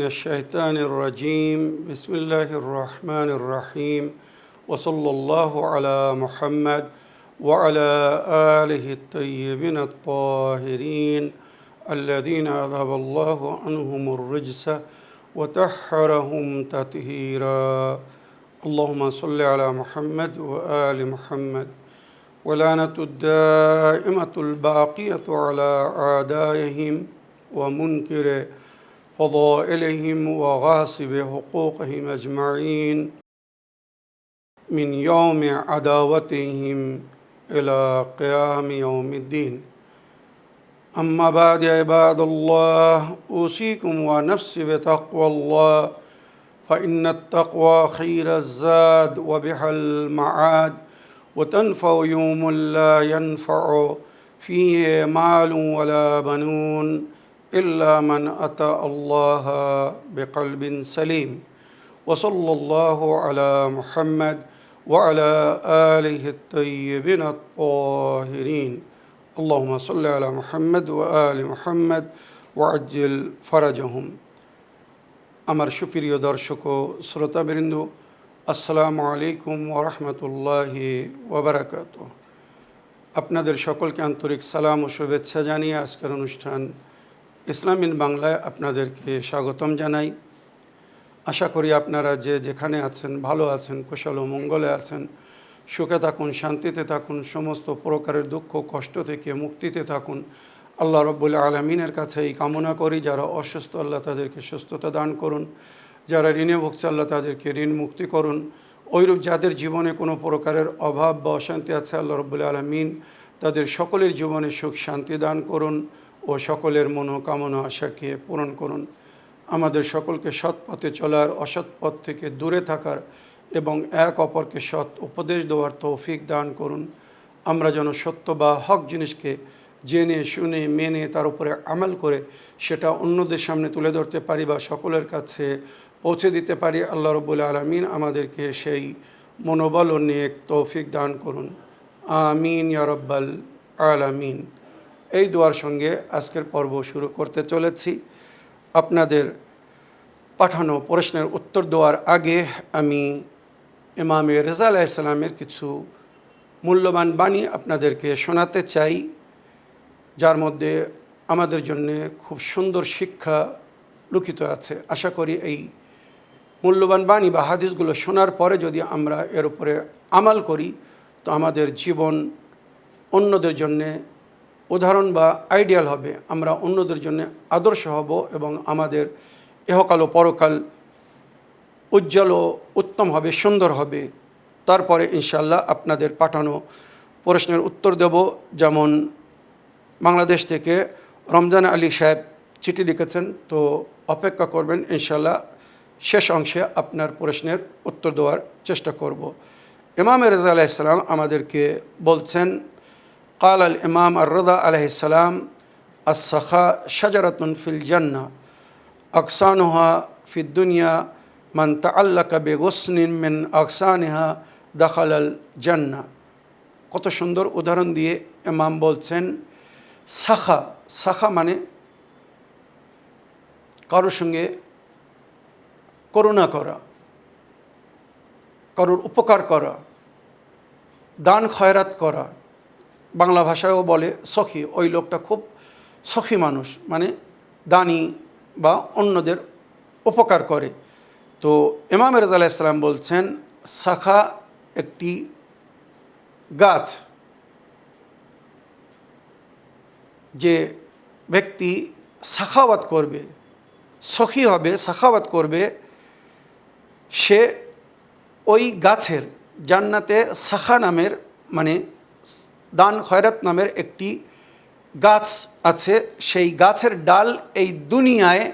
الشيطان الرجيم بسم الله الرحمن الرحيم وصلى الله على محمد وعلى آله الطيبين الطاهرين الذين أذهب الله عنهم الرجس وطهرهم تطهيرا اللهم صل على محمد وآل محمد ولعنة الدائمة الباقية على أعدائهم ومنكر فضائلهم وغاصب حقوقهم أجمعين من يوم عداوتهم إلى قيام يوم الدين أما بعد عباد الله أوصيكم ونفسي بتقوى الله فإن التقوى خير الزاد وبها المعاد وتنفع يوم لا ينفع فيه مال ولا بنون إلا من أتى الله بقلب سليم وصلى الله على محمد وعلى آله الطيبين الطاهرين اللهم صل على محمد وآل محمد وعجل فرجهم আমার সুপ্রিয় দর্শক ও শ্রোতাবৃন্দ আসসালামু আলাইকুম ওয়া রাহমাতুল্লাহি ওয়া বারাকাতুহু আপনাদের সকলকে আন্তরিক সালাম ও শুভেচ্ছা জানিয়ে আজকের অনুষ্ঠান ইসলাম ইন বাংলায় আপনাদেরকে স্বাগতম জানাই। আশা করি আপনারা যে যেখানে আছেন ভালো আছেন, কুশল ও মঙ্গলে আছেন, সুখে থাকুন, শান্তিতে থাকুন, সমস্ত প্রকারের দুঃখ কষ্ট থেকে মুক্তিতে থাকুন। আল্লাহ রব্বুল আলামিনের কাছে এই কামনা করি, যারা অসুস্থ আল্লাহ তাদেরকে সুস্থতা দান করুন, যারা ঋণে ভুগছে আল্লাহ তাদেরকে ঋণ মুক্তি করুন। ওইরূপ যাদের জীবনে কোনো প্রকারের অভাব বা অশান্তি আছে আল্লাহ রব্বুল আলামিন তাদের সকলের জীবনে সুখ শান্তি দান করুন ও সকলের মনোকামনা আশাকে পূরণ করুন। আমাদের সকলকে সৎ পথে চলার, অসৎ পথ থেকে দূরে থাকার এবং এক অপরকে সৎ উপদেশ দেওয়ার তৌফিক দান করুন। আমরা যেন সত্য বা হক জিনিসকে জেনে শুনে মেনে তার উপরে আমল করে সেটা অন্যদের সামনে তুলে ধরতে পারি বা সকলের কাছে পৌঁছে দিতে পারি। আল্লাহ রব্বুল আলামিন আমাদেরকে সেই মনোবল ও নেক তৌফিক দান করুন। আমিন ইয়া রাব্বাল আলামিন। এই দোয়ার সঙ্গে আজকের পর্ব শুরু করতে চলেছি। আপনাদের পাঠানো প্রশ্নের উত্তর দেওয়ার আগে আমি ইমামে রেজা আলাইহিস সালামের কিছু মূল্যবান বাণী আপনাদেরকে শোনাতে চাই, যার মধ্যে আমাদের জন্যে খুব সুন্দর শিক্ষা লুকিত আছে। আশা করি এই মূল্যবান বাণী বা হাদিসগুলো শোনার পরে যদি আমরা এর উপরে আমাল করি তো আমাদের জীবন অন্যদের জন্যে উদাহরণ বা আইডিয়াল হবে, আমরা অন্যদের জন্য আদর্শ হব এবং আমাদের ইহকাল ও পরকাল উজ্জ্বল ও উত্তম হবে, সুন্দর হবে। তারপরে ইনশাআল্লাহ আপনাদের পাঠানো প্রশ্নের উত্তর দেব। যেমন বাংলাদেশ থেকে রমজান আলী সাহেব চিঠি লিখেছেন, তো অপেক্ষা করবেন, ইনশাআল্লাহ শেষ অংশে আপনার প্রশ্নের উত্তর দেওয়ার চেষ্টা করব। ইমাম রেজা আলাইহিস সালাম আমাদেরকে বলছেন, قال الإمام الرضا عليه السلام السخاء شجرة في الجنة أغصانها في الدنيا من تعلق بغصن من أغصانها دخل الجنة। কত সুন্দর উদাহরণ দিয়ে ইমাম বলছেন সাখা, সাখা মানে কারোর সঙ্গে করুণা করা, কারোর উপকার করা, দান খয়রাত করা। বাংলা ভাষায়ও বলে সখী, ওই লোকটা খুব সখী মানুষ, মানে দানি বা অন্যদের উপকার করে। তো ইমাম রেজা আলাইহিস সালাম বলছেন শাখা একটি গাছ, যে ব্যক্তি সাখাওয়াত করবে, সখী হবে, সাখাওয়াত করবে, সে ওই গাছের জান্নাতে শাখা নামের মানে দান খয়রাত নামের একটি গাছ আছে, সেই গাছের ডাল এই দুনিয়ায়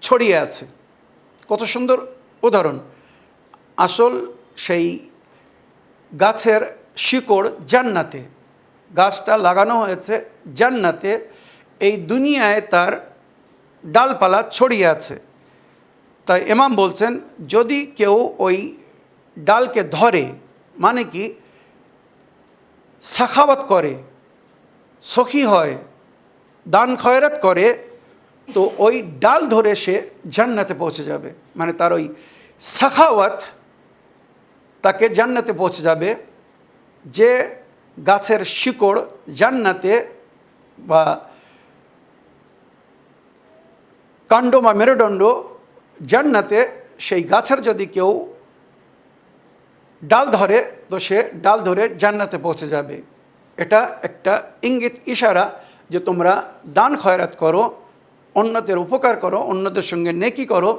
ছড়িয়ে আছে। কত সুন্দর উদাহরণ। আসল সেই গাছের শিকড় জান্নাতে, গাছটা লাগানো হয়েছে জান্নাতে, এই দুনিয়ায় তার ডালপালা ছড়িয়ে আছে। তাই ইমাম বলছেন যদি কেউ ওই ডালকে ধরে, মানে কি সাখাওয়াত করে, সখী হয়, দান খয়রাত করে, তো ওই ডাল ধরে সে জান্নাতে পৌঁছে যাবে, মানে তার ওই সাখাওয়াত তাকে জান্নাতে পৌঁছে যাবে। যে গাছের শিকড় জান্নাতে বা কাণ্ড বা মেরুদণ্ড জান্নাতে, সেই গাছের যদি কেউ ডাল ধরে তো সে ডাল ধরে জান্নাতে পৌঁছে যাবে। এটা একটা ইঙ্গিত, ইশারা যে তোমরা দান খয়রাত করো, অন্যদের উপকার করো, অন্যদের সঙ্গে নেকি করো,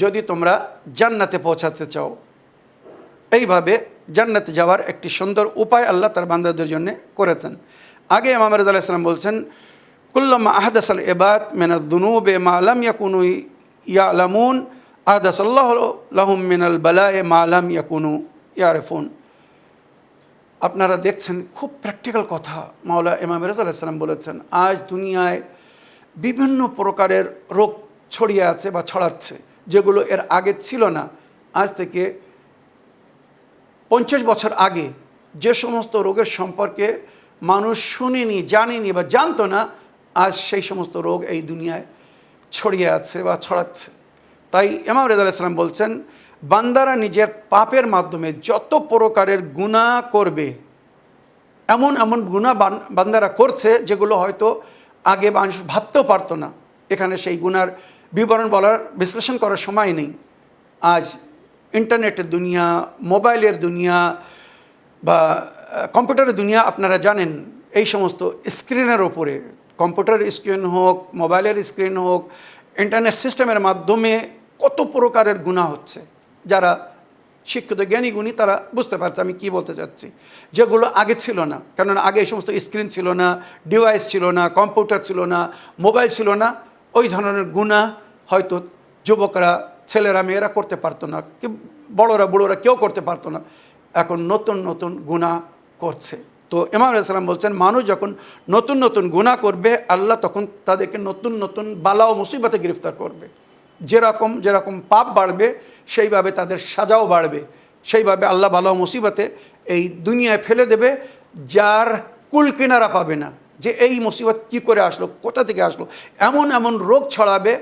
যদি তোমরা জান্নাতে পৌঁছাতে চাও। এইভাবে জান্নাতে যাওয়ার একটি সুন্দর উপায় আল্লাহ তার বান্দাদের জন্য করেছেন। আগে ইমাম রাজা আলাইহিস সালাম বলছেন, কুল্লামা আহদাসাল ইবাদ মিনাদ দুনুবে মা লাম ইয়াকুনু ইয়ালামুন আহদাসাল্লাহু লাহুম মিনাল বালায়ে মা লাম ইয়াকুনু ইয়ারিফুন। আপনারা দেখছেন খুব প্র্যাকটিক্যাল কথা মাওলা ইমাম রাজা আলাইহিস সালাম বলেছেন। আজ দুনিয়ায় বিভিন্ন প্রকারের রোগ ছড়িয়ে আছে বা ছড়াচ্ছে, যেগুলো এর আগে ছিল না। আজ থেকে 50 বছর আগে যে সমস্ত রোগের সম্পর্কে মানুষ শুনেনি, জানেনি বা জানতো না, আজ সেই সমস্ত রোগ এই দুনিয়ায় ছড়িয়ে আছে বা ছড়াচ্ছে। তাই ইমাম রেজা আলাইহিস সালাম বলছেন, বান্দারা নিজের পাপের মাধ্যমে যত প্রকারের গুনাহ করবে, এমন এমন গুনাহ বান্দারা করছে যেগুলো হয়তো আগে মানুষ ভাবতেও পারতো না। এখানে সেই গুনার বিবরণ বলার, বিশ্লেষণ করার সময় নেই। আজ ইন্টারনেটের দুনিয়া, মোবাইলের দুনিয়া বা কম্পিউটারের দুনিয়া, আপনারা জানেন এই সমস্ত স্ক্রিনের ওপরে, কম্পিউটার স্ক্রিন হোক, মোবাইলের স্ক্রিন হোক, ইন্টারনেট সিস্টেমের মাধ্যমে কত প্রকারের গুনাহ হচ্ছে। যারা শিক্ষিত জ্ঞানী গুণী তারা বুঝতে পারছে আমি কি বলতে চাচ্ছি, যেগুলো আগে ছিল না। কেননা আগে এই সমস্ত স্ক্রিন ছিল না, ডিভাইস ছিল না, কম্পিউটার ছিল না, মোবাইল ছিল না। ওই ধরনের গুনাহ হয়তো যুবকরা, ছেলেরা, মেয়েরা করতে পারতো না, কি বড়রা বুড়োরা কেউ করতে পারতো না। এখন নতুন নতুন গুনাহ করছে। তো ইমাম আলাইহিস সালাম বলছেন, মানুষ যখন নতুন নতুন গুনাহ করবে, আল্লাহ তখন তাদেরকে নতুন নতুন বালা ও মুসিবতে গ্রেফতার করবে। যেরকম যেরকম পাপ বাড়বে সেইভাবে তাদের সাজাও বাড়বে, সেইভাবে আল্লাহ বালা ও মুসিবতে এই দুনিয়ায় ফেলে দেবে, যার কুল কিনারা পাবে না যে এই মুসিবত কী করে আসলো, কোথা থেকে আসলো। এমন এমন রোগ ছড়াবে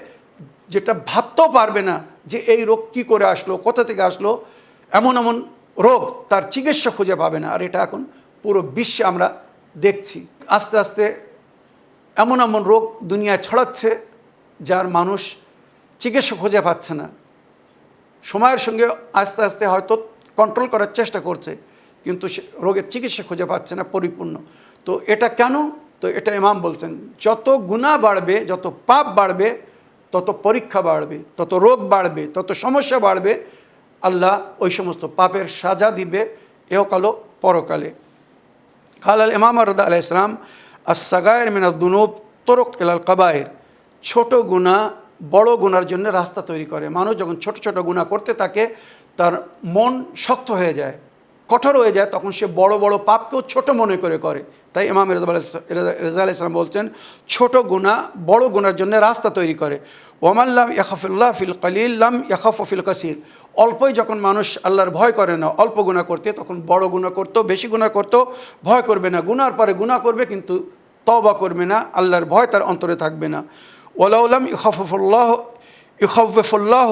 যেটা ভাবতেও পারবে না যে এই রোগ কী করে আসলো, কোথা থেকে আসলো। এমন এমন রোগ, তার চিকিৎসা খুঁজে পাবে না। আর এটা এখন পুরো বিশ্বে আমরা দেখছি। আস্তে আস্তে এমন এমন রোগ দুনিয়ায় ছড়াচ্ছে যার মানুষ চিকিৎসা খুঁজে পাচ্ছে না। সময়ের সঙ্গে আস্তে আস্তে হয়তো কন্ট্রোল করার চেষ্টা করছে, কিন্তু সে রোগের চিকিৎসা খুঁজে পাচ্ছে না পরিপূর্ণ। তো এটা কেন? তো এটা ইমাম বলছেন, যত গুনাহ বাড়বে, যত পাপ বাড়বে, তত পরীক্ষা বাড়বে, তত রোগ বাড়বে, তত সমস্যা বাড়বে। আল্লাহ ওই সমস্ত পাপের সাজা দিবে এহকালো পরকালে। কাল আল ইমাম রাদা আলাইহিস সালাম, আস-সাগায়ের মিনাদ দুনুব তুরুক ইলাল কাবায়ের। ছোট গুনাহ বড় গুনার জন্য রাস্তা তৈরি করে। মানুষ যখন ছোট ছোট গুনাহ করতে থাকে, তার মন শক্ত হয়ে যায়, কঠোর হয়ে যায়, তখন সে বড় বড় পাপকেও ছোট মনে করে। তাই ইমাম রেজা আলাইহিস সালাম বলছেন, ছোট গুনাহ বড় গুনার জন্য রাস্তা তৈরি করে। ওমান লাম ইয়াখাফিল্লাহ ফিল কালিল লাম ইয়াখাফু ফিল কাসির। অল্পই যখন মানুষ আল্লাহর ভয় করে না, অল্প গুনাহ করতে, তখন বড় গুনাহ করতো, বেশি গুনাহ করতো, ভয় করবে না। গুনার পরে গুনাহ করবে কিন্তু তওবা করবে না, আল্লাহর ভয় তার অন্তরে থাকবে না। ওয়ালাউ লাম ইখাফিফুল্লাহ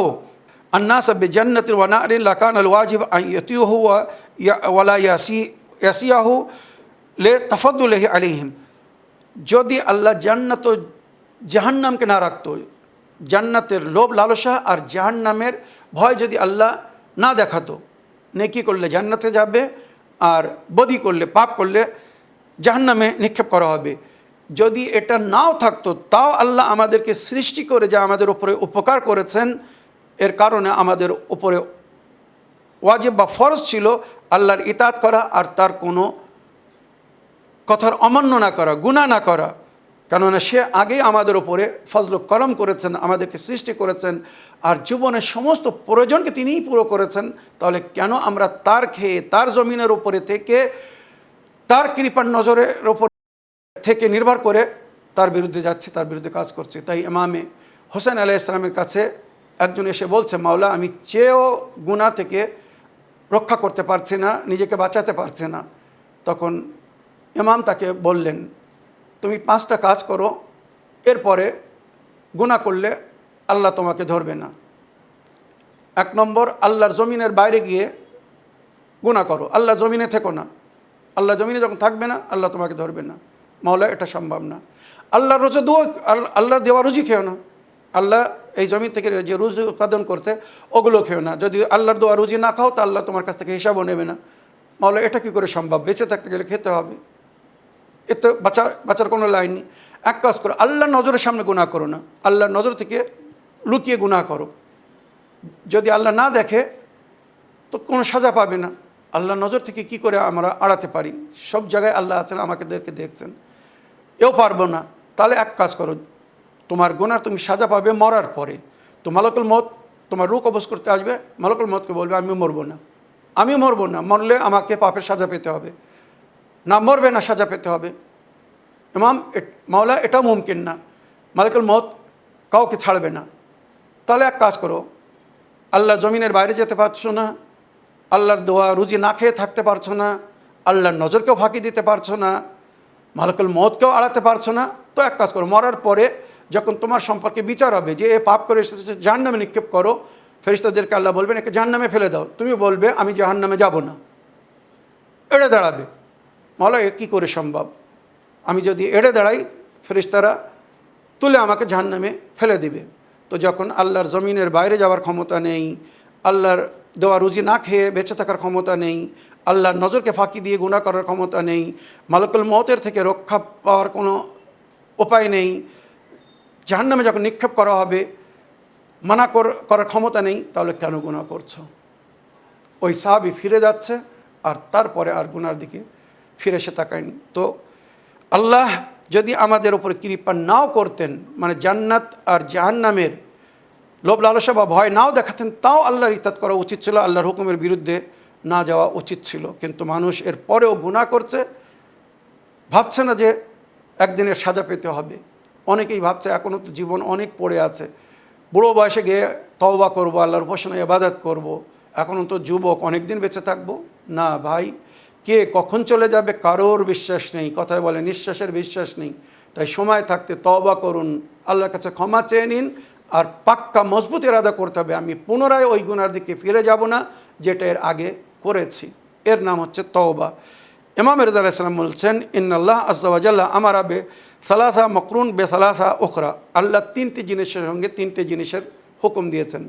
আন্নাস বিজান্নাতিন ওয়া নারিন লাকানাল ওয়াজিব আন ইয়াতিহু ওয়ালা ইয়াসিয়াহু লিতাফাদ্দুলিহি আলাইহিম। যদি আল্লাহ জান্নাত ও জাহান্নামকে না রাখতো, জান্নাতের লোভ লালসা আর জাহান্নামের ভয় যদি আল্লাহ না দেখাতো, নেকি করলে জান্নাতে যাবে আর বদি করলে, পাপ করলে জাহান্নামে নিক্ষেপ করা হবে। যদি এটা নাও থাকতো, তাও আল্লাহ আমাদেরকে সৃষ্টি করে যা আমাদের উপরে উপকার করেছেন, এর কারণে আমাদের উপরে ওয়াজিব বা ফরজ ছিল আল্লাহর ইতাআত করা আর তার কোনো কথার অমান্য না করা, গুনাহ না করা। কেননা সে আগেই আমাদের উপরে ফজল করম করেছেন, আমাদেরকে সৃষ্টি করেছেন, আর জীবনের সমস্ত প্রয়োজনকে তিনিই পুরো করেছেন। তাহলে কেন আমরা তার খেয়ে, তার জমিনের উপরে থেকে, তার কৃপার নজরের ওপর থেকে নির্ভর করে তার বিরুদ্ধে যাচ্ছি, তার বিরুদ্ধে কাজ করছি। তাই ইমামে হোসেন আলাইহিস সালামের কাছে একজন এসে বলছে, মাওলা আমি চেয়েও গুনাহ থেকে রক্ষা করতে পারছি না, নিজেকে বাঁচাতে পারছি না। তখন ইমাম তাকে বললেন, তুমি 5টা কাজ করো, এরপরে গুনাহ করলে আল্লাহ তোমাকে ধরবে না। 1 নম্বর, আল্লাহর জমিনের বাইরে গিয়ে গুনাহ করো, আল্লাহর জমিনে থেকো না। আল্লাহ জমিনে যখন থাকবে না, আল্লাহ তোমাকে ধরবে না। মাওলা এটা সম্ভব না। আল্লাহর রোজা দোয়া, আল্লাহ দেওয়া রুজি খেও না। আল্লাহ এই জমি থেকে যে রুজি উৎপাদন করছে ওগুলো খেও না। যদি আল্লাহর দেওয়া রুজি না খাও, তা আল্লাহ তোমার কাছ থেকে হিসাবও নেবে না। মাওলা এটা কী করে সম্ভব? বেঁচে থাকতে গেলে খেতে হবে, এতে বাঁচার কোনো লাইন নেই। এক কাজ করো, আল্লাহর নজরের সামনে গুনাহ করো না, আল্লাহর নজর থেকে লুকিয়ে গুনাহ করো। যদি আল্লাহ না দেখে তো কোনো সাজা পাবে না। আল্লাহর নজর থেকে কি করে আমরা আড়াতে পারি? সব জায়গায় আল্লাহ আছেন, আমাদেরকে দেখছেন, এও পারবো না। তাহলে এক কাজ করো, তোমার গুনাহ তুমি সাজা পাবে মরার পরে। তো মালাকুল মউত তোমার রূহ কবজ করতে আসবে, মালাকুল মউতকে বলবে আমি মরবো না, আমি মরবো না, মরলে আমাকে পাপের সাজা পেতে হবে। না মরবে না, সাজা পেতে হবে। মাওলা এটাও মুমকিন না, মালাকুল মউত কাউকে ছাড়বে না। তাহলে এক কাজ করো, আল্লাহর জমিনের বাইরে যেতে পারছো না, আল্লাহর দোয়া রুজি না খেয়ে থাকতে পারছো না, আল্লাহর নজরকেও ফাঁকি দিতে পারছো না, মালাকুল মউতকেও আড়াতে পারছো না। তো এক কাজ করো, মরার পরে যখন তোমার সম্পর্কে বিচার হবে যে এ পাপ করে এসেছে, জাহান্নামে নিক্ষেপ করো, ফেরেশতাদেরকে আল্লাহ বলবেন একে জাহান্নামে ফেলে দাও। তুমি বলবে আমি জাহান্নামে যাব না, এড়ে দাঁড়াবে। মাওলা এ কী করে সম্ভব? আমি যদি এড়ে দাঁড়াই, ফেরেশতারা তুলে আমাকে জাহান্নামে ফেলে দিবে। তো যখন আল্লাহর জমিনের বাইরে যাওয়ার ক্ষমতা নেই, আল্লাহর দেওয়া রুজি না খেয়ে বেঁচে থাকার ক্ষমতা নেই, আল্লাহর নজরকে ফাঁকি দিয়ে গুনাহ করার ক্ষমতা নেই, মালাকুল মউতের থেকে রক্ষা পাওয়ার কোনো উপায় নেই, জাহান্নামে যখন নিক্ষেপ করা হবে মানা করার ক্ষমতা নেই, তাহলে কেন গুনাহ করছো? ওই সাহাবী ফিরে যাচ্ছে, আর তারপরে আর গুনার দিকে ফিরে এসে তাকায়নি। তো আল্লাহ যদি আমাদের উপরে কৃপা নাও করতেন, মানে জান্নাত আর জাহান্নামের লোভ লালসা বা ভয় নাও দেখাতেন, তাও আল্লাহর ইতাত করা উচিত ছিল, আল্লাহর হুকুমের বিরুদ্ধে না যাওয়া উচিত ছিল। কিন্তু মানুষ এর পরেও গুনাহ করছে, ভাবছে না যে একদিনের সাজা পেতে হবে। অনেকেই ভাবছে এখনও তো জীবন অনেক পড়ে আছে, বুড়ো বয়সে গিয়ে তওবা করবো, আল্লাহর উপাসনা ইবাদত করব, এখনও তো যুবক, অনেক দিন বেঁচে থাকবো। না ভাই, কে কখন চলে যাবে কারোর বিশ্বাস নেই। কথায় বলে নিঃশ্বাসের বিশ্বাস নেই। তাই সময় থাকতে তওবা করুন, আল্লাহর কাছে ক্ষমা চেয়ে নিন, আর পাক্কা মজবুত ইরাদা করতে হবে আমি পুনরায় ওই গুনার দিকে ফিরে যাব না যেটা এর আগে করেছি। এর নাম হচ্ছে তওবা। ইমাম রিজা আলাইহিস সালাম বলছেন, ইন্নাল্লাহ আযজা ওয়া জাল্লা আমারা বে সালাসা মকরুন বে সালাসা উখরা। আল্লাহ 3টি জিনিসের সঙ্গে 3টে জিনিসের হুকুম দিয়েছেন,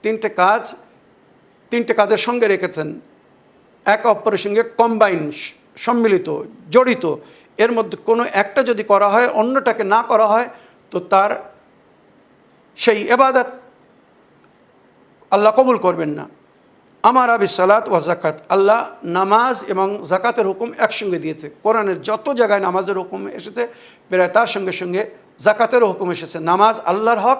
3টে কাজের সঙ্গে রেখেছেন, একে অপরের সঙ্গে কম্বাইন, সম্মিলিত, জড়িত। এর মধ্যে কোনো একটা যদি করা হয়, অন্যটাকে না করা হয়, তো তার সেই ইবাদত আল্লাহ কবুল করবেন না। আমারা বিসসালাত ওয়া যাকাত, আল্লাহ নামাজ এবং যাকাতের হুকুম একসঙ্গে দিয়েছে। কোরআনের যত জায়গায় নামাজের হুকুম এসেছে, প্রায় তার সঙ্গে সঙ্গে যাকাতেরও হুকুম এসেছে। নামাজ আল্লাহর হক,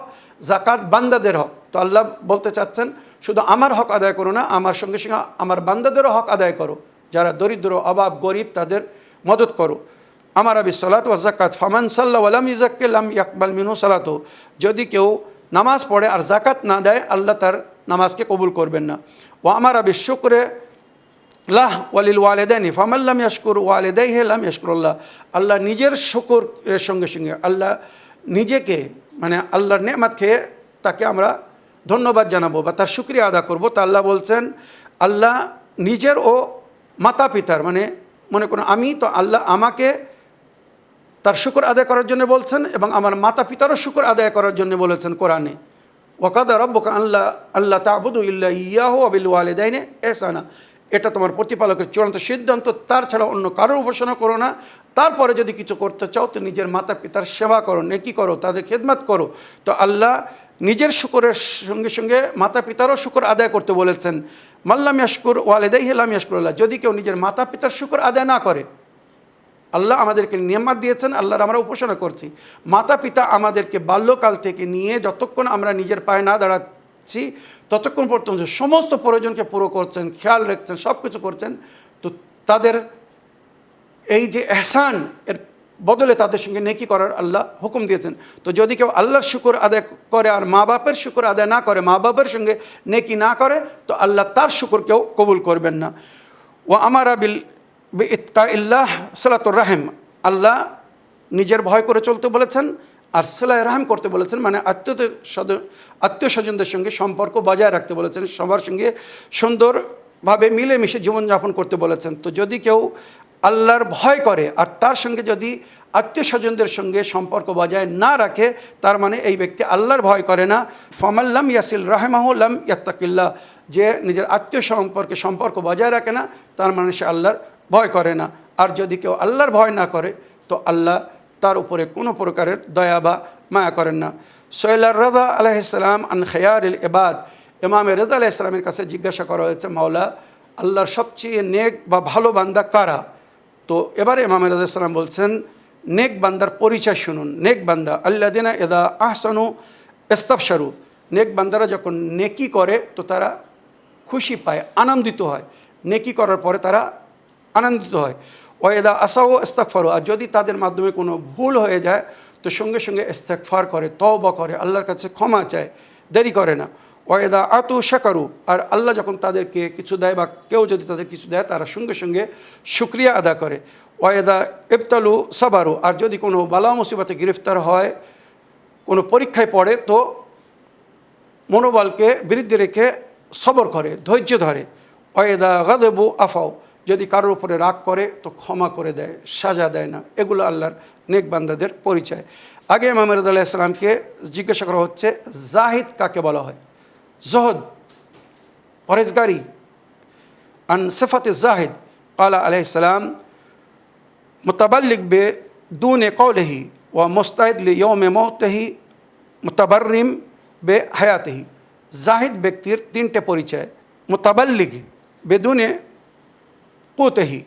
যাকাত বান্দাদের হক। তো আল্লাহ বলতে চাচ্ছেন, শুধু আমার হক আদায় করো না, আমার সঙ্গে সঙ্গে আমার বান্দাদেরও হক আদায় করো। যারা দরিদ্র, অভাব, গরিব, তাদের মদত করো। আমারা বিসসালাত ওয়া যাকাত ফামান সাল্লা ওয়া লাম ইউযাক্কি লাম ইয়াকবাল মিনহু সালাতু। যদি কেউ নামাজ পড়ে আর যাকাত না দেয়, আল্লাহ তার নামাজকে কবুল করবেন না। ও আমারা বিশুকরে লাহ ওয়ালিল ওয়ালিদাইনি ফামান লাম ইয়াশকুর ওয়ালিদাইহি লাম ইয়াশকুরুল্লাহ। আল্লাহ নিজের শুকরের সঙ্গে সঙ্গে আল্লাহ নিজেকে, মানে আল্লাহর নেয়ামত খেয়ে তাকে আমরা ধন্যবাদ জানাবো বা তার শুকরিয়া আদা করব। তা আল্লাহ বলছেন, আল্লাহ নিজের ও মাতা পিতার, মানে মনে করুন আমি, তো আল্লাহ আমাকে তার শুকর আদায় করার জন্য বলছেন, এবং আমার মাতা পিতারও শুকর আদায় করার জন্য বলেছেন কোরআনে। ওয়াকাদা রাব্বুকা আল্লাহ তা'বুদু ইল্লা ইয়াহু ওয়া বিল ওয়ালিদাইনি ইহসানা। এটা তোমার প্রতিপালকের চূড়ান্ত সিদ্ধান্ত, তার ছাড়া অন্য কারোর উপাসনা করো না। তারপরে যদি কিছু করতে চাও তো নিজের মাতা পিতার সেবা করো, নেকি করো, তাদের খেদমত করো। তো আল্লাহ নিজের শুকরের সঙ্গে সঙ্গে মাতা পিতারও শুকর আদায় করতে বলেছেন। মাল্লাম ইয়াশকুর ওয়ালিদাইহি লাম ইয়াশকুরুল্লাহ। যদি কেউ নিজের মাতা পিতার শুকর আদায় না করে, আল্লাহ আমাদেরকে নিয়ামত দিয়েছেন, আল্লাহর আমরা উপাসনা করছি। মাতা পিতা আমাদেরকে বাল্যকাল থেকে নিয়ে যতক্ষণ আমরা নিজের পায়ে না দাঁড়াচ্ছি, ততক্ষণ পর্যন্ত সমস্ত প্রয়োজনকে পুরো করছেন, খেয়াল রাখছেন, সব কিছু করছেন। তো তাদের এই যে এহসান, এর বদলে তাদের সঙ্গে নেকি করার আল্লাহ হুকুম দিয়েছেন। তো যদি কেউ আল্লাহর শুকর আদায় করে আর মা বাপের শুকর আদায় না করে, মা বাপের সঙ্গে নেকি না করে, তো আল্লাহ তার শুকরকেও কবুল করবেন না। ও আমারা বিল ইত্তাইল্লাহ সালাতুর রাহিম। আল্লাহ নিজের ভয় করে চলতে বলেছেন, আর সিলায়ে রাহম করতে বলেছেন, মানে আত্মীয় স্বজনদের সঙ্গে সম্পর্ক বজায় রাখতে বলেছেন, সবার সঙ্গে সুন্দরভাবে মিলেমিশে জীবনযাপন করতে বলেছেন। তো যদি কেউ আল্লাহর ভয় করে আর তার সঙ্গে যদি আত্মীয় স্বজনদের সঙ্গে সম্পর্ক বজায় না রাখে, তার মানে এই ব্যক্তি আল্লাহর ভয় করে না। ফামাল্লাম ইয়াসিল রাহমাহু লাম ইয়াত্তাকিল্লাহ, যে নিজের আত্মীয় সম্পর্ক বজায় রাখে না, তার মানে সে আল্লাহর ভয় করে না। আর যদি কেউ আল্লাহর ভয় না করে, তো আল্লাহ তার উপরে কোনো প্রকারের দয়া বা মায়া করেন না। সোহেল রাজা আলাইহিস সালাম আন খায়ারিল ইবাদ, ইমাম রেজা আলাইহিস সালামের কাছে জিজ্ঞাসা করা হয়েছে, মাওলা, আল্লাহর সবচেয়ে নেক বা ভালো বান্দা কারা? তো এবারে ইমাম রেজা আলাইহিস সালাম বলছেন, নেক বান্দার পরিচয় শুনুন। নেক বান্দা আল্লাযিনা ইযা আহসানু ইস্তাবশারু, নেক বান্দারা যখন নেকি করে তো তারা খুশি পায়, আনন্দিত হয়। নেকি করার পরে তারা আনন্দিত হয়। ওয়াইদা আসাও ইস্তাগফারু, আর যদি তাদের মাধ্যমে কোনো ভুল হয়ে যায় তো সঙ্গে সঙ্গে ইস্তেগফার করে, তওবা করে, আল্লাহর কাছে ক্ষমা চায়, দেরি করে না। ওয়াইদা আতু শাকারু, আর আল্লাহ যখন তাদেরকে কিছু দেয় বা কেউ যদি তাদের কিছু দেয়, তারা সঙ্গে সঙ্গে শুকরিয়া আদা করে। ওয়াইদা ইবতালু সাবারু, আর যদি কোনো বালা মুসিবতে গ্রেফতার হয়, কোনো পরীক্ষায় পড়ে, তো মনোবলকে বৃদ্ধি রেখে সবর করে, ধৈর্য ধরে। ওয়াইদা গাযবু আফাও, যদি কারোর উপরে রাগ করে তো ক্ষমা করে দেয়, সাজা দেয় না। এগুলো আল্লাহর নেক বান্দাদের পরিচয়। আগে ইমাম রেজা আলাইহিস সালামকে জিজ্ঞাসা করা হচ্ছে, জাহিদ কাকে বলা হয়? জহদ, পরেজগারি। আন সিফাত জাহিদ ক্বালা আলাইহিস সালাম মুতাবাল্লিগ বিদুনি কওলিহি ওয়া মুস্তাইদ লিয়াউমি মাউতিহি মুতাবাররিম বিহায়াতিহি। জাহিদ ব্যক্তির তিনটে পরিচয়। মুতাবাল্লিগ বেদুনে কুতেহি,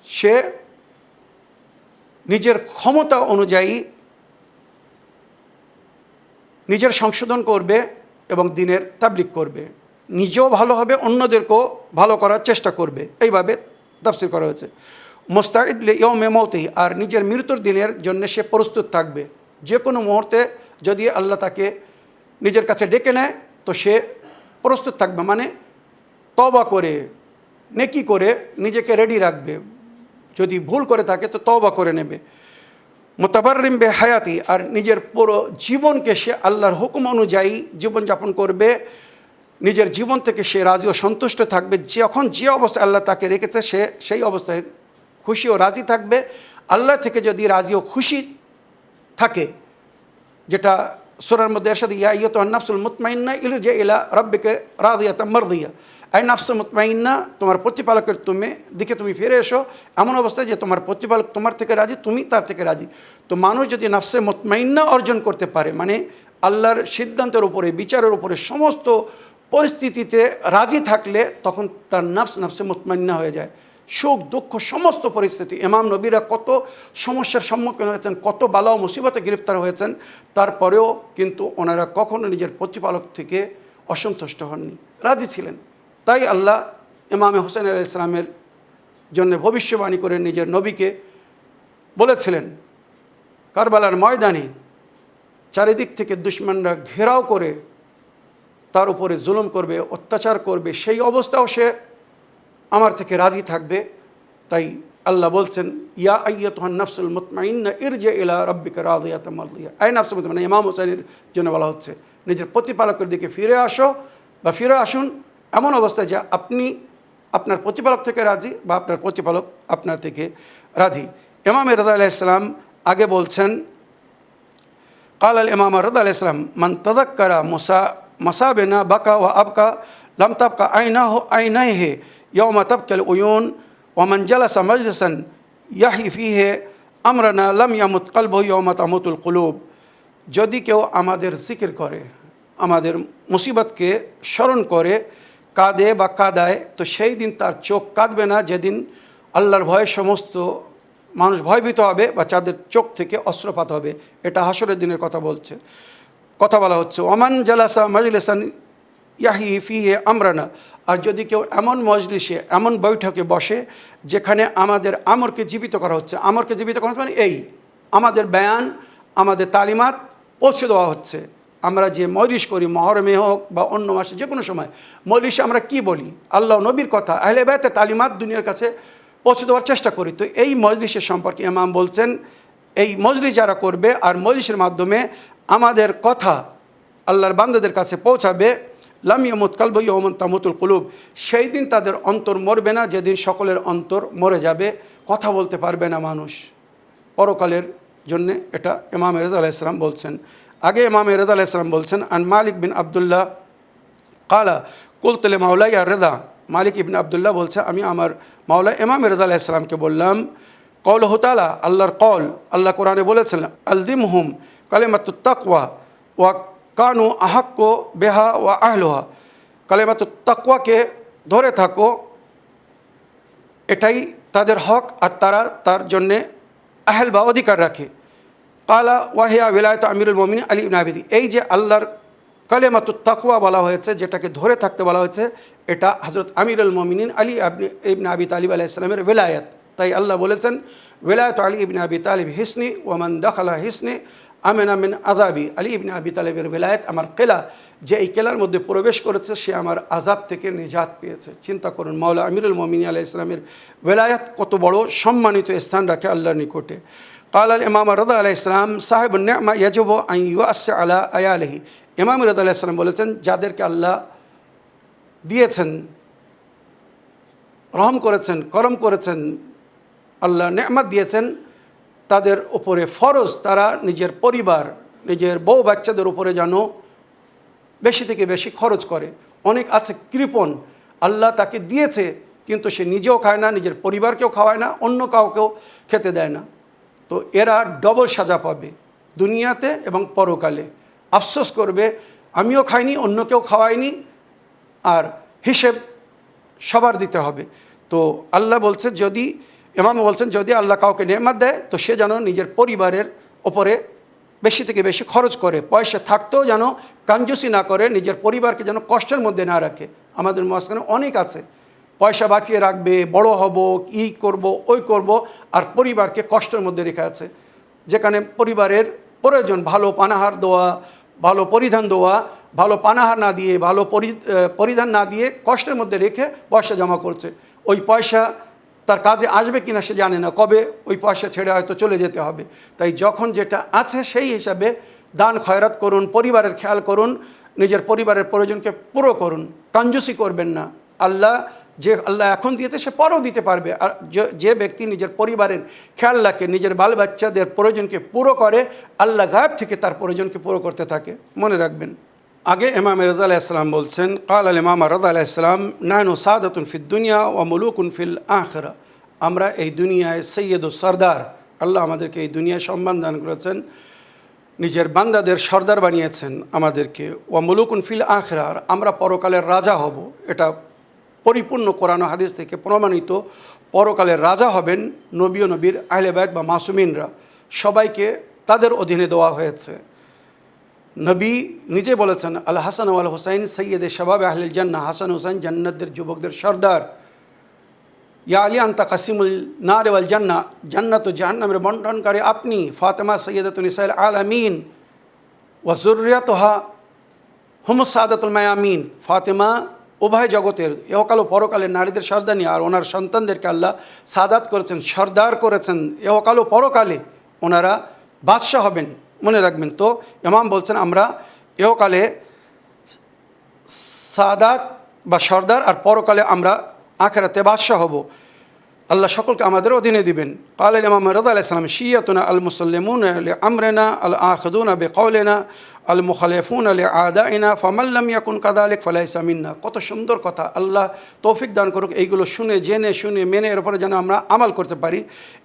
সে নিজের ক্ষমতা অনুযায়ী নিজের সংশোধন করবে এবং দিনের তাবলিগ করবে, নিজেও ভালো হবে, অন্যদেরকেও ভালো করার চেষ্টা করবে। এইভাবে তাফসীর করা হয়েছে। মুস্তাইদ লিয়াউমি মাউতিহি, আর নিজের মৃত্যুর দিনের জন্য সে প্রস্তুত থাকবে। যে কোনো মুহূর্তে যদি আল্লাহ তাকে নিজের কাছে ডেকে নেয় তো সে প্রস্তুত থাকবে, মানে তওবা করে, নেকি করে নিজেকে রেডি রাখবে। যদি ভুল করে থাকে তো তওবা করে নেবে। মুতাবাররিম বিহায়াতি, আর নিজের পুরো জীবনকে সে আল্লাহর হুকুম অনুযায়ী জীবনযাপন করবে। নিজের জীবন থেকে সে রাজি ও সন্তুষ্ট থাকবে। যখন যে অবস্থায় আল্লাহ তাকে রেখেছে সে সেই অবস্থায় খুশি ও রাজি থাকবে। আল্লাহ থেকে যদি রাজি ও খুশি থাকে, যেটা সূরার মধ্যে এরশাদ, ইয়া আইয়ুহান নাফসুল মুতমাইন্না ইরজি ইলা রাব্বিকা রাদিয়াতাম মারদিয়া, আই নাফসুল মুতমাইন্না, তোমার প্রতিপালকের দিকে তুমি ফিরে এসো এমন অবস্থায় যে তোমার প্রতিপালক তোমার থেকে রাজি, তুমি তার থেকে রাজি। তো মানুষ যদি নাফসে মুতমাইন্না অর্জন করতে পারে, মানে আল্লাহর সিদ্ধান্তের উপরে, বিচারের উপরে, সমস্ত পরিস্থিতিতে রাজি থাকলে, তখন তার নাফসে মুতমাইন্না হয়ে যায়। সুখ দুঃখ সমস্ত পরিস্থিতি, ইমাম নবীরা কত সমস্যার সম্মুখীন হয়েছেন, কত বালা ও মুসিবতে গ্রেফতার হয়েছেন, তারপরেও কিন্তু ওনারা কখনো নিজের প্রতিপালক থেকে অসন্তুষ্ট হননি, রাজি ছিলেন। তাই আল্লাহ ইমাম হোসেন আলাইহিস সালামের জন্য ভবিষ্যবাণী করে নিজের নবীকে বলেছিলেন, কারবালার ময়দানে চারিদিক থেকে দুশমনরা ঘেরাও করে তার উপরে জুলুম করবে, অত্যাচার করবে, সেই অবস্থাও সে আমার থেকে রাজি থাকবে। তাই আল্লাহ বলছেন, ইয়া আইয়ুহান নাফসুল মুতমাইন্না ইরজি ইলা রাব্বিকা রাদিয়াতাম মারদিয়া, আই নাফসুল মুতমাইন্না, মানে ইমাম হোসেনের জন্য বলা হচ্ছে, নিজের প্রতিপালকের দিকে ফিরে আসো বা ফিরে আসুন এমন অবস্থায় যে আপনি আপনার প্রতিপালক থেকে রাজি বা আপনার প্রতিপালক আপনার থেকে রাজি। ইমাম রেজা আলাইহিস সালাম আগে বলছেন, قال الإمام رضا عليه السلام من تذكر مصابنا بكى وأبكى لم تبقى عينيه يوم تبكى العيون ومن جلس مجلسا يحيي فيه أمرنا لم يمت قلبه يوم تموت القلوب। যদি কেউ আমাদের জিকির করে, আমাদের মুসিবতকে স্মরণ করে, কাঁদে বা কাঁদায়, তো সেই দিন তার চোখ কাঁদবে না, যেদিন আল্লাহর ভয়ে সমস্ত মানুষ ভয়ভীত হবে বা যাদের চোখ থেকে অস্ত্রপাত হবে। এটা হাসরের দিনের কথা বলা হচ্ছে। ওমান জালাসা মাজলিসান ইয়াহি ফিহে আমরানা, আর যদি কেউ এমন মজলিসে, এমন বৈঠকে বসে যেখানে আমাদের আমরকে জীবিত করা হচ্ছে, আমরকে জীবিত করা হচ্ছে মানে এই আমাদের বয়ান, আমাদের তালিমাত পৌঁছে দেওয়া হচ্ছে। আমরা যে মজলিস করি, মহরমে হোক বা অন্য মাসে, যে কোনো সময় মজলিসে আমরা কি বলি, আল্লাহ নবীর কথা, আহলে বায়তের তালিমাত দুনিয়ার কাছে পৌঁছে দেওয়ার চেষ্টা করি। তো এই মজলিসের সম্পর্কে ইমাম বলছেন, এই মজলিস যারা করবে আর মজলিসের মাধ্যমে আমাদের কথা আল্লাহর বান্দাদের কাছে পৌঁছাবে, লাম ইয়ামুত কালবু ইয়াওমান তামুতুল কুলুব, সেই দিন তাদের অন্তর মরবে না, যেদিন সকলের অন্তর মরে যাবে, কথা বলতে পারবে না মানুষ পরকালের জন্যে। এটা ইমাম রেজা আলাইহিস সালাম বলছেন। আগে ইমাম রেজা আলাইহিস সালাম বলছেন, আন মালিক বিন আবদুল্লাহ কালা কুলতু লি মাওলাই আর রেজা, মালিক ইবনে আবদুল্লাহ বলছে, আমি আমার মাওলা ইমাম রেজা আলাইহিস সালামকে বললাম, কওলুহু তাআলা, আল্লাহর কওল, আল্লাহ কোরআনে বলেছেন, আলদিমহুম কালিমাতুত তাকওয়া ওয়া কানু আহাক্কু বিহা ওয়া আহলুহা, কালিমাতুত তাকওয়াকে ধরে থাকো, এটাই তাদের হক আর তারা তার জন্যে আহল বা অধিকার রাখে। কালা ওয়াহিয়া ওয়ালায়াতু আমিরুল মুমিনিন আলী ইবনে আবি, এই যে আল্লাহর কালিমাতুত তাকওয়া বলা হয়েছে, যেটাকে ধরে থাকতে বলা হয়েছে, এটা হযরত আমিরুল মুমিনিন আলী ইবনে আবি তালিব আলাইহিস সালামের ওয়ালায়াত। তাই আল্লাহ বলেছেন, ওয়ালায়াতু আলী ইবনে আবি তালিব হিসনি ওয়া মান দাখালা হিসনি আমেনা মিন আযাবি, আলী ইবনে আবি তালিবের ওয়ালায়াত আমার কেলা, যে এই কেলার মধ্যে প্রবেশ করেছে সে আমার আযাব থেকে নিজাত পেয়েছে। চিন্তা করুন, মাওলা আমিরুল মুমিনিন আলাইহিস সালামের ওয়ালায়াত কত বড় সম্মানিত স্থান রাখে আল্লাহর নিকটে। قال الإمام رضا عليه السلام صاحب النعمة يجب أن يوسع على عياله, ইমাম রেজা আলাইহিস সালাম বলেছেন, যাদেরকে আল্লাহ দিয়েছেন, রহম করেছেন, করম করেছেন, আল্লাহ নেয়ামত দিয়েছেন, তাদের উপরে ফরজ তারা নিজের পরিবার, নিজের বউ বাচ্চাদের উপরে যেন বেশি থেকে বেশি খরচ করে। অনেক আছে কৃপণ, আল্লাহ তাকে দিয়েছে কিন্তু সে নিজেও খায় না, নিজের পরিবারকেও খাওয়ায় না, অন্য কাউকেও খেতে দেয় না। তো এরা ডবল সাজা পাবে দুনিয়াতে এবং পরকালে। আফসোস করবে, আমিও খাইনি, অন্য কেউ খাওয়াইনি, আর হিসেব সবার দিতে হবে। তো আল্লাহ বলছে, যদি ইমাম বলছেন, যদি আল্লাহ কাউকে নেয়ামত দেয় তো সে যেন নিজের পরিবারের ওপরে বেশি থেকে বেশি খরচ করে, পয়সা থাকতেও যেন কাঞ্জুসি না করে, নিজের পরিবারকে যেন কষ্টের মধ্যে না রাখে। আমাদের মাঝখানে অনেক আছে, পয়সা বাঁচিয়ে রাখবে, বড় হব, ই করব, ওই করব, আর পরিবারকে কষ্টের মধ্যে রেখে আছে। যেখানে পরিবারের প্রয়োজন ভালো পানাহার দেওয়া, ভালো পরিধান দেওয়া, ভালো পানাহার না দিয়ে, ভালো পরিধান না দিয়ে কষ্টের মধ্যে রেখে পয়সা জমা করছে। ওই পয়সা তার কাজে আসবে কিনা সে জানে না, কবে ওই পয়সা ছেড়ে হয়তো চলে যেতে হবে। তাই যখন যেটা আছে সেই হিসাবে দান খয়রাত করুন, পরিবারের খেয়াল করুন, নিজের পরিবারের প্রয়োজনকে পুরো করুন, কাঞ্জুসি করবেন না। আল্লাহ এখন দিয়েছে সে পরেও দিতে পারবে। আর যে ব্যক্তি নিজের পরিবারের খেয়াল রাখে, নিজের বাল বাচ্চাদের প্রয়োজনকে পুরো করে, আল্লাহ গায়েব থেকে তার প্রয়োজনকে পুরো করতে থাকে। মনে রাখবেন। আগে ইমাম রেজা আলাইহিস সালাম বলছেন, কাল আল ইমাম রেজা আলাইহিস সালাম, নাহনু সাদাতুন ফিদ দুনিয়া ওয়া মুলুকুন ফিল আখিরা, আমরা এই দুনিয়ায় সৈয়দ ও সর্দার। আল্লাহ আমাদেরকে এই দুনিয়ায় সম্মান দান করেছেন, নিজের বান্দাদের সর্দার বানিয়েছেন আমাদেরকে। ওয়া মুলুকুন ফিল আখিরা, আর আমরা পরকালের রাজা হব। এটা পরিপূর্ণ কোরআন ও হাদিস থেকে প্রমাণিত। পরকালের রাজা হবেন নবী ও নবীর আহলে বাইত বা মাসুমিনরা, সবাইকে তাদের অধীনে দেওয়া হয়েছে। নবী নিজে বলেছেন, আল হাসান ওয়াল হুসাইন সৈয়দে শাবাব আহলিল জান্নাহ, হাসান হুসাইন জান্নাতের যুবকদের সর্দার। ইয়া আলী আনতা কাসিমুল নার ওয়াল জান্নাহ, জান্নাত ও জাহান্নামের বন্টনকারী আপনি। ফাতেমা সৈয়দাতুন নিসাইল আলামিন ওয়া যুররিয়াতুহা হুমুস সাদাতুল মায়ামিন, ফাতেমা উভয় জগতের ইহকাল ও পরকালের নারীদের সর্দানি, আর ওনার সন্তানদেরকে আল্লাহ সাদাত করেছেন, সর্দার করেছেন। ইহকাল ও পরকালে ওনারা বাদশাহ হবেন, মনে রাখবেন। তো ইমাম বলছেন, আমরা ইহকালে সাদাত বা সর্দার, আর পরকালে আমরা আখিরাতে বাদশাহ হব। আল্লাহ সকলকে আমাদের অধীনে দিবেন। কাল ইমাম রেজা আলাইহিস সালাম, শিয়াতুনা আল মুসল্লিমুন লি আমরিনা আল আখিদুনা বিকাউলিনা আল মুখালিফুন লি আদাইনা ফামান লাম ইয়াকুন কাযালিক ফালাইসা মিন্না। কত সুন্দর কথা, আল্লাহ তৌফিক দান করুক এইগুলো শুনে, জেনে শুনে, মেনে এর উপরে যেন আমরা আমাল করতে পারি।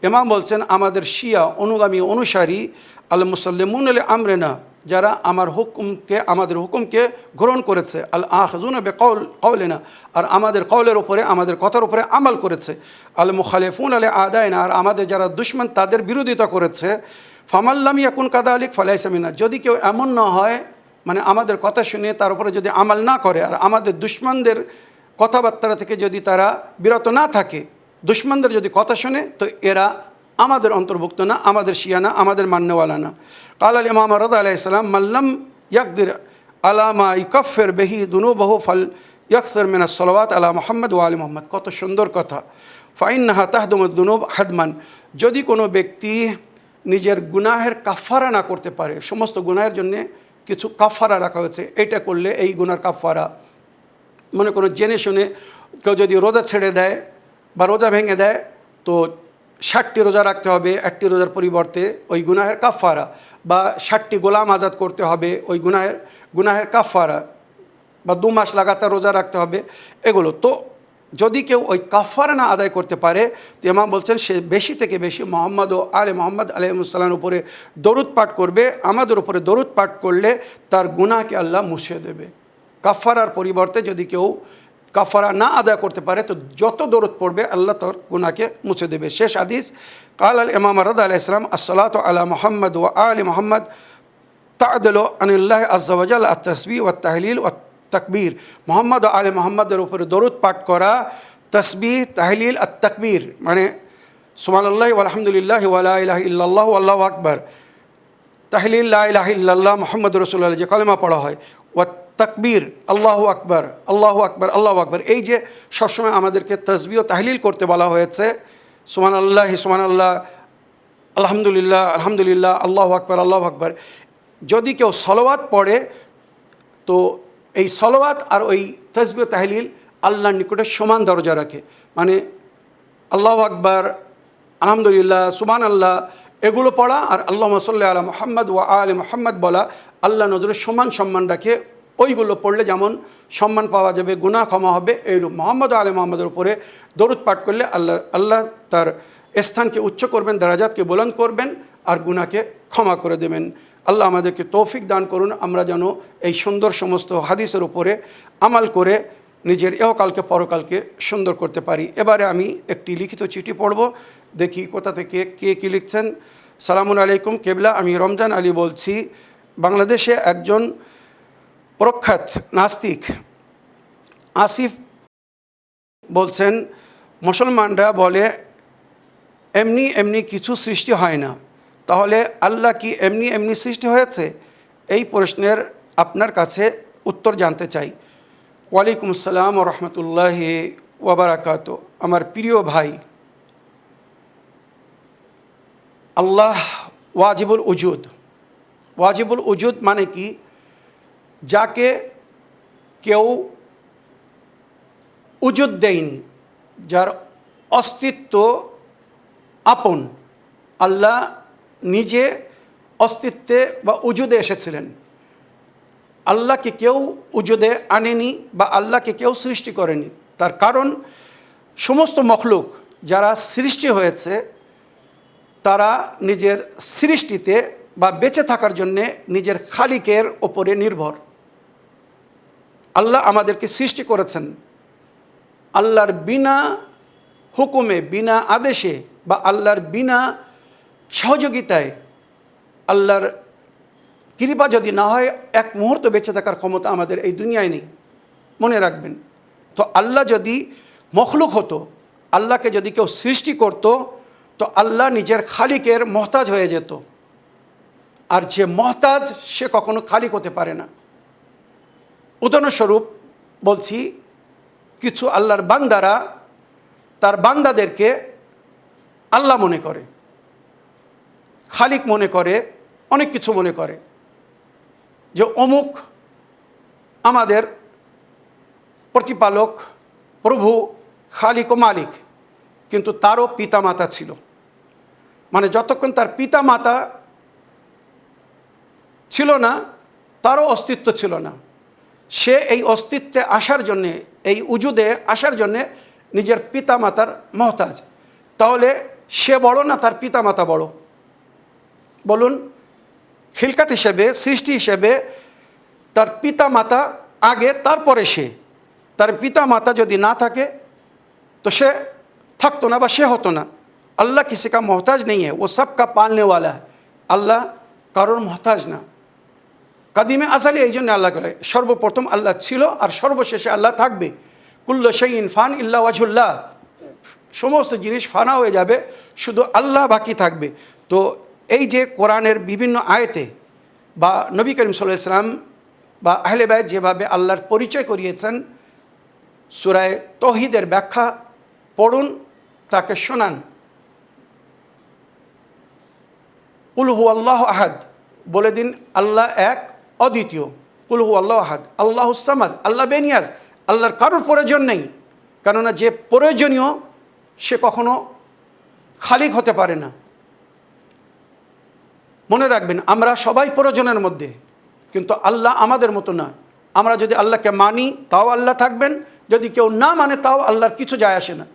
ইমাম বলছেন, আমাদের শিয়া অনুগামী অনুসারী, আল মুসল্লিমুন লি আমরিনা, যারা আমাদের হুকুমকে গ্রহণ করেছে, আল আখিযুনা বিকাউলিনা, আর আমাদের কওলের উপরে, আমাদের কথার উপরে আমাল করেছে। আল মুখালিফুন লি আদাইনা, আর আমাদের যারা দুশমন তাদের বিরোধিতা করেছে। ফামান লাম ইয়াকুন কাযালিক ফালাইসা মিন্না, যদি কেউ এমন না হয়, মানে আমাদের কথা শুনে তার উপরে যদি আমাল না করে, আর আমাদের দুশমনদের কথাবার্তা থেকে যদি তারা বিরত না থাকে, দুশমনদের যদি কথা শুনে, তো এরা আমাদের অন্তর্ভুক্ত না, আমাদের শিয়া না, আমাদের মান্যওয়ালা না। কাল আল ইমাম রেজা আলাইহিস সালাম, মাল্লাম ইয়াকদির আলা মা ইকাফির বিহি দুনুবাহু ফাল ইয়াকসির মিনাস সালাওয়াত আলা মুহাম্মদ ওয়া আলি মুহাম্মদ। কত সুন্দর কথা। ফাইন্নাহা তাহদুমুদ দুনুব হাদমান, যদি কোনো ব্যক্তি নিজের গুনাহের কাফারা না করতে পারে, সমস্ত গুনাহের জন্যে কিছু কাফারা রাখা হয়েছে, এটা করলে এই গুনার কাফারা। মনে করো জেনে শুনে কেউ যদি রোজা ছেড়ে দেয় বা রোজা ভেঙে দেয়, তো 60টি রোজা রাখতে হবে 1টি রোজার পরিবর্তে, ওই গুনাহের কাফারা। বা 60টি গোলাম আজাদ করতে হবে, ওই গুনাহের কাফারা। বা 2 মাস লাগাতার রোজা রাখতে হবে, এগুলো। তো যদি কেউ ওই কাফারা না আদায় করতে পারে, তো ইমাম বলছেন সে বেশি থেকে বেশি মুহাম্মদ ও আলে মুহাম্মদ আলাইহিসসালামের উপরে দরুদ পাঠ করবে। আমাদের উপরে দরুদ পাঠ করলে তার গুনাহকে আল্লাহ মুছে দেবে। কাফারার পরিবর্তে যদি কেউ কাফারা না আদায় করতে পারে, তো যত দরুদ পড়বে আল্লাহ তার গুনাহকে মুছে দেবে। শেষ হাদিস, কাল আল ইমাম রাদা আলাইহিস সালাম আসসালাতু আলা মুহাম্মদ ওয়া আলি মুহাম্মদ তা'দিলু আনিল্লাহ আযজা ওয়া জাল্লা আত-তাসবিহ ওয়াত তাহলিল ওয়াত তাকবীর। মোহাম্মদ ও আলে মোহাম্মদের উপরে দরুদ পাঠ করা, তসবিহ, তাহলিল আর তাকবীর, মানে সুবহানাল্লাহি ওয়া আলহামদুলিল্লাহি ওয়া লা ইলাহা ইল্লাল্লাহু আল্লাহু আকবার, তাহলিল লা ইলাহা ইল্লাল্লাহ মুহাম্মাদুর রাসূলুল্লাহ যে কালেমা পড়া হয়, ওয়া তাকবীর আল্লাহু আকবার আল্লাহু আকবার আল্লাহু আকবার। এই যে সবসময় আমাদেরকে তসবিহ ও তাহলিল করতে বলা হয়েছে, সুবহানাল্লাহি সুবহানাল্লাহ, আলহামদুলিল্লাহ আলহামদুলিল্লাহ, আল্লাহু আকবার আল্লাহু আকবার। যদি কেউ সলাওয়াত পড়ে, তো এই সলাওয়াত আর ওই তসবিহ তাহলিল আল্লাহর নিকটে সমান দরজা রাখে। মানে আল্লাহু আকবার, আলহামদুলিল্লাহ, সুবহানাল্লাহ এগুলো পড়া আর আল্লাহুম্মা সাল্লি আলা মুহাম্মদ ওয়া আলি মুহাম্মদ বলা আল্লাহ নজরে সমান সম্মান রাখে। ওইগুলো পড়লে যেমন সম্মান পাওয়া যাবে, গুনাহ ক্ষমা হবে, এইরূপ মুহাম্মদ ও আলি মুহাম্মদের উপরে দরুদ পাঠ করলে আল্লাহ তার স্থানকে উচ্চ করবেন, দারাজাতকে বুলন্দ করবেন আর গুনাহকে ক্ষমা করে দেবেন। আল্লাহ আমাদেরকে তৌফিক দান করুন, আমরা যেন এই সুন্দর সমস্ত হাদিসের উপরে আমাল করে নিজের ইহকালকে পরকালকে সুন্দর করতে পারি। এবারে আমি একটি লিখিত চিঠি পড়ব, দেখি কোথা থেকে কে কী লিখছেন। সালামুন আলাইকুম কেবলা, আমি রমজান আলী বলছি। বাংলাদেশে একজন প্রখ্যাত নাস্তিক আসিফ বলছেন, মুসলমানরা বলে এমনি এমনি কিছু সৃষ্টি হয় না, তাহলে আল্লাহ কি এমনি এমনি সৃষ্টি হয়েছে? এই প্রশ্নের আপনার কাছে উত্তর জানতে চাই। ওয়ালাইকুম আসসালাম ওয়া রাহমাতুল্লাহি ওয়া বারাকাতু। আমার প্রিয় ভাই, আল্লাহ ওয়াজিবুল উজুদ। ওয়াজিবুল উজুদ মানে কি? যাকে কেউ উজুদ দেয়নি, যার অস্তিত্ব আপন, আল্লাহ নিজে অস্তিত্বে বা উজুদে এসেছিলেন। আল্লাহকে কেউ উজুদে আনেনি বা আল্লাহকে কেউ সৃষ্টি করেনি। তার কারণ সমস্ত মখলুক যারা সৃষ্টি হয়েছে তারা নিজের সৃষ্টিতে বা বেঁচে থাকার জন্যে নিজের খালিকের ওপরে নির্ভর। আল্লাহ আমাদেরকে সৃষ্টি করেছেন, আল্লাহর বিনা হুকুমে, বিনা আদেশে বা আল্লাহর বিনা সহযোগিতায়, আল্লাহর কৃপা যদি না হয় এক মুহূর্ত বেঁচে থাকার ক্ষমতা আমাদের এই দুনিয়ায় নেই, মনে রাখবেন। তো আল্লাহ যদি মখলুক হতো, আল্লাহকে যদি কেউ সৃষ্টি করত, তো আল্লাহ নিজের খালিকের মহতাজ হয়ে যেত। আর যে মহতাজ সে কখনো খালিক হতে পারে না। উদাহরণস্বরূপ বলছি, কিছু আল্লাহর বান্দারা তার বান্দাদেরকে আল্লাহ মনে করে, খালিক মনে করে, অনেক কিছু মনে করে, যে অমুক আমাদের প্রতিপালক, প্রভু, খালিক ও মালিক। কিন্তু তারও পিতামাতা ছিল, মানে যতক্ষণ তার পিতামাতা ছিল না তারও অস্তিত্ব ছিল না। সে এই অস্তিত্বে আসার জন্যে, এই উজুদে আসার জন্যে নিজের পিতামাতার মহতাজ। তাহলে সে বড় না তার পিতামাতা বড়? বলুন। খিলকাত হিসেবে, সৃষ্টি হিসেবে তার পিতামাতা আগে, তারপরে সে। তার পিতামাতা যদি না থাকে তো সে থাকতো না বা সে হতো না। अल्लाह किसी का मोहताज नहीं है, वो सब का पालने वाला है। আল্লাহ কারোর মহতাজ না। কাদিমে আজালি এই জন্য আল্লাহ করে, সর্বপ্রথম আল্লাহ ছিল আর সর্বশেষে আল্লাহ থাকবে। কুল্লু শাইইন ফান ইল্লা ওয়াজহুল্লাহ, সমস্ত জিনিস ফানা হয়ে যাবে, শুধু আল্লাহ বাকি থাকবে। তো এই যে কোরআনের বিভিন্ন আয়াতে বা নবী করিম সাল্লাল্লাহু আলাইহি ওয়াসাল্লাম বা আহলে বাইত যেভাবে আল্লাহর পরিচয় করিয়েছেন, সূরা তাওহীদের ব্যাখ্যা পড়ুন, তাকে শোনান। কুল হু আল্লাহ আহাদ, বলে দিন আল্লাহ এক অদ্বিতীয়। কুল হু আল্লাহ আহাদ আল্লাহুস সামাদ, আল্লাহ বেনিয়াজ, আল্লাহর কারোর প্রয়োজন নেই। কেননা যে প্রয়োজনীয় সে কখনো খালিক হতে পারে না। মনে রাখবেন, আমরা সবাই প্রয়োজনের মধ্যে, কিন্তু আল্লাহ আমাদের মতো না। আমরা যদি আল্লাহকে মানি তাও আল্লাহ থাকবেন, যদি কেউ না মানে তাও আল্লাহর কিছু যায় আসে না।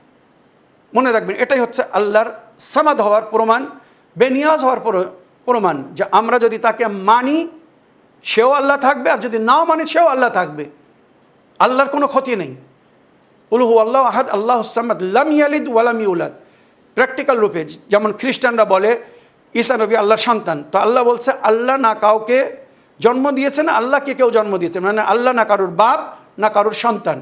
মনে রাখবেন, এটাই হচ্ছে আল্লাহর সামাদ হওয়ার প্রমাণ, বেনিয়াজ হওয়ার প্রমাণ, যে আমরা যদি তাকে মানি সেও আল্লাহ থাকবে, আর যদি নাও মানি সেও আল্লাহ থাকবে। আল্লাহর কোনো ক্ষতি নেই। কুল হু আল্লাহু আহাদ আল্লাহুস সামাদ লাম ইয়ালিদ ওয়া লাম ইউলাদ। প্র্যাকটিক্যাল রূপে যেমন খ্রিস্টানরা বলে ঈসা নবী আল্লাহর সন্তান, তো আল্লাহ বলছে আল্লাহ না কাউকে জন্ম দিয়েছেন, আল্লাহকে কেউ জন্ম দিয়েছেন, মানে আল্লাহ না কারোর বাপ না কারোর সন্তান।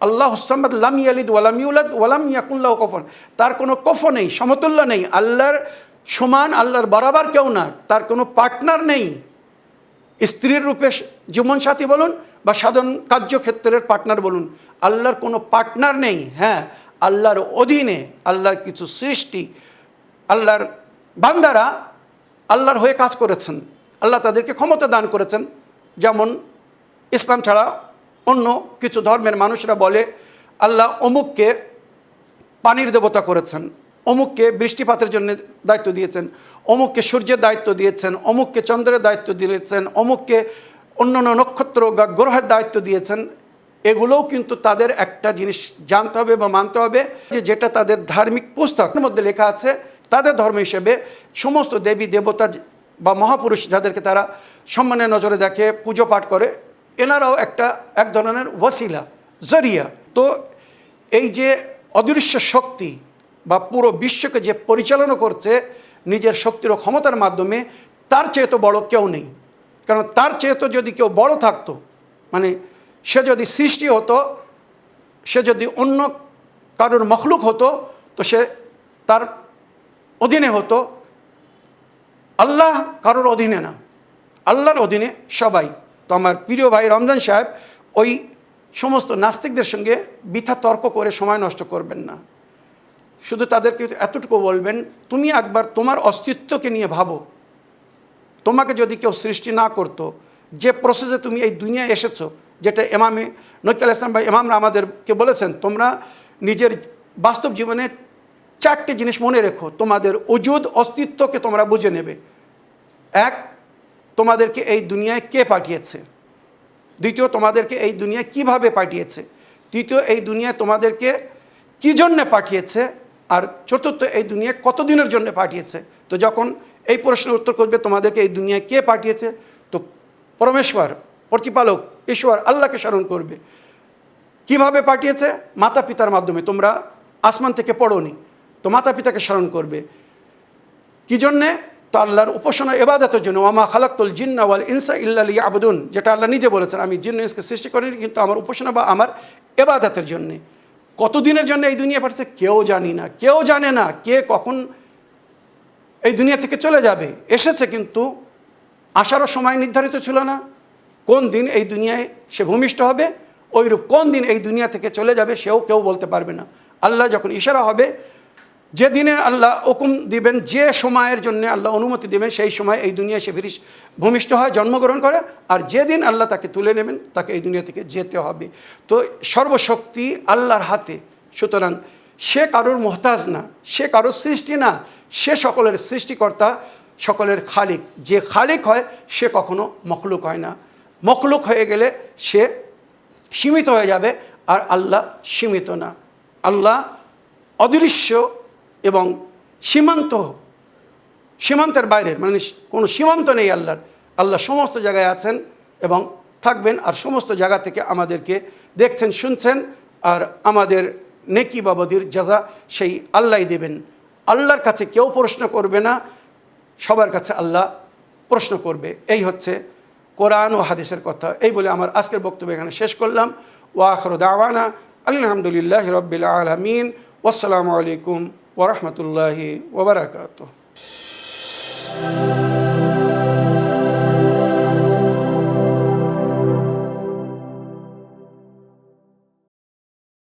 আল্লাহুস সামাদ লাম ইয়ালিদ ওয়া লাম ইউলাদ ওয়া লাম ইয়াকুন লাহু কুফুয়ান, তার কোনো কফ নেই, সমতুল্য নেই, আল্লাহর সমান, আল্লাহর বরাবর কেউ না, তার কোনো পার্টনার নেই। স্ত্রীর রূপে জীবনসাথী বলুন বা সাধারণ কার্যক্ষেত্রের পার্টনার বলুন, আল্লাহর কোনো পার্টনার নেই। হ্যাঁ, আল্লাহর অধীনে আল্লাহর কিছু সৃষ্টি, আল্লাহর বান্দারা আল্লাহর হয়ে কাজ করেছেন, আল্লাহ তাদেরকে ক্ষমতা দান করেছেন। যেমন ইসলাম ছাড়া অন্য কিছু ধর্মের মানুষরা বলে আল্লাহ অমুককে পানির দেবতা করেছেন, অমুককে বৃষ্টিপাতের জন্য দায়িত্ব দিয়েছেন, অমুককে সূর্যের দায়িত্ব দিয়েছেন, অমুককে চন্দ্রের দায়িত্ব দিয়েছেন, অমুককে অন্যান্য নক্ষত্র গ্রহের দায়িত্ব দিয়েছেন। এগুলোও কিন্তু তাদের একটা জিনিস জানতে হবে বা মানতে হবে, যে যেটা তাদের ধার্মিক পুস্তকের মধ্যে লেখা আছে, তাদের ধর্ম হিসেবে সমস্ত দেবী দেবতা বা মহাপুরুষ যাদেরকে তারা সম্মানের নজরে দেখে, পুজো পাঠ করে, এনারাও এক ধরনের ওয়াসিলা, জরিয়া। তো এই যে অদৃশ্য শক্তি বা পুরো বিশ্বকে যে পরিচালনা করছে নিজের শক্তির ও ক্ষমতার মাধ্যমে, তার চেয়ে তো বড় কেউ নেই। কারণ তার চেয়ে তো যদি কেউ বড় থাকতো, মানে সে যদি সৃষ্টি হতো, সে যদি অন্য কারোর মখলুক হতো, তো সে তার অধীনে হতো। আল্লাহ কারোর অধীনে না, আল্লাহর অধীনে সবাই। তো আমার প্রিয় ভাই রমজান সাহেব, ওই সমস্ত নাস্তিকদের সঙ্গে বৃথা তর্ক করে সময় নষ্ট করবেন না। শুধু তাদেরকে এতটুকু বলবেন, তুমি একবার তোমার অস্তিত্বকে নিয়ে ভাবো। তোমাকে যদি কেউ সৃষ্টি না করতো, যে প্রসেসে তুমি এই দুনিয়ায় এসেছো, যেটা ইমামে নবী আলাইহিস সালাম বা ইমামরা আমাদেরকে বলেছেন, তোমরা নিজের বাস্তব জীবনে 4টে জিনিস মনে রেখো, তোমাদের ওজুদ অস্তিত্বকে তোমরা বুঝে নেবে। 1, তোমাদেরকে এই দুনিয়ায় কে পাঠিয়েছে। 2, তোমাদেরকে এই দুনিয়ায় কিভাবে পাঠিয়েছে। 3, এই দুনিয়ায় তোমাদেরকে কী জন্যে পাঠিয়েছে। আর 4, এই দুনিয়ায় কতদিনের জন্য পাঠিয়েছে। তো যখন এই প্রশ্নের উত্তর করবে তোমাদেরকে এই দুনিয়ায় কে পাঠিয়েছে, তো পরমেশ্বর, প্রতিপালক, ঈশ্বর আল্লাহকে স্মরণ করবে। কিভাবে পাঠিয়েছে? মাতা পিতার মাধ্যমে। তোমরা আসমান থেকে পড়োনি, তো মাতা পিতাকে স্মরণ করবে। কী জন্যে? তো আল্লাহর উপাসনা ইবাদতের জন্য। ওয়ামা খালাকতুল জিন্না ওয়াল ইনসা ইল্লা লিয়াবুদুন, যেটা আল্লাহ নিজে বলেছেন, আমি জিন্ন ইনসকে সৃষ্টি করিনি, কিন্তু আমার উপাসনা বা আমার ইবাদতের জন্যে। কতদিনের জন্য এই দুনিয়া পাঠিয়েছে কেউ জানি না, কেউ জানে না কে কখন এই দুনিয়া থেকে চলে যাবে। এসেছে, কিন্তু আসারও সময় নির্ধারিত ছিল না। কোন দিন এই দুনিয়ায় সে ভূমিষ্ঠ হবে, ওইরূপ কোন দিন এই দুনিয়া থেকে চলে যাবে সেও কেউ বলতে পারবে না। আল্লাহ যখন ইশারা হবে, যে দিনে আল্লাহ হুকুম দিবেন, যে সময়ের জন্য আল্লাহ অনুমতি দেবেন, সেই সময় এই দুনিয়ায় সে ভূমিষ্ঠ হয়, জন্মগ্রহণ করে। আর যেদিন আল্লাহ তাকে তুলে নেবেন, তাকে এই দুনিয়া থেকে যেতে হবে। তো সর্বশক্তি আল্লাহর হাতে। সুতরাং সে কারোর মোহতাজ না, সে কারোর সৃষ্টি না, সে সকলের সৃষ্টিকর্তা, সকলের খালিক। যে খালিক হয় সে কখনো মখলুক হয় না। মখলুক হয়ে গেলে সে সীমিত হয়ে যাবে, আর আল্লাহ সীমিত না। আল্লাহ অদৃশ্য এবং সীমান্তের বাইরের, মানে কোনো সীমান্ত নেই আল্লাহর। আল্লাহ সমস্ত জায়গায় আছেন এবং থাকবেন, আর সমস্ত জায়গা থেকে আমাদেরকে দেখছেন, শুনছেন, আর আমাদের নেকি বা বদির জাযা সেই আল্লাহই দেবেন। আল্লাহর কাছে কেউ প্রশ্ন করবে না, সবার কাছে আল্লাহ প্রশ্ন করবে। এই হচ্ছে কোরআন ও হাদিসের কথা। এই বলে আমার আজকের বক্তব্য এখানে শেষ করলাম। ওয়া আখিরু দাওয়ানা আলহামদুলিল্লাহি রাব্বিল আলামিন। ওয়াসসালামু আলাইকুম ওয়া রাহমাতুল্লাহি ওয়া বারাকাতুহু।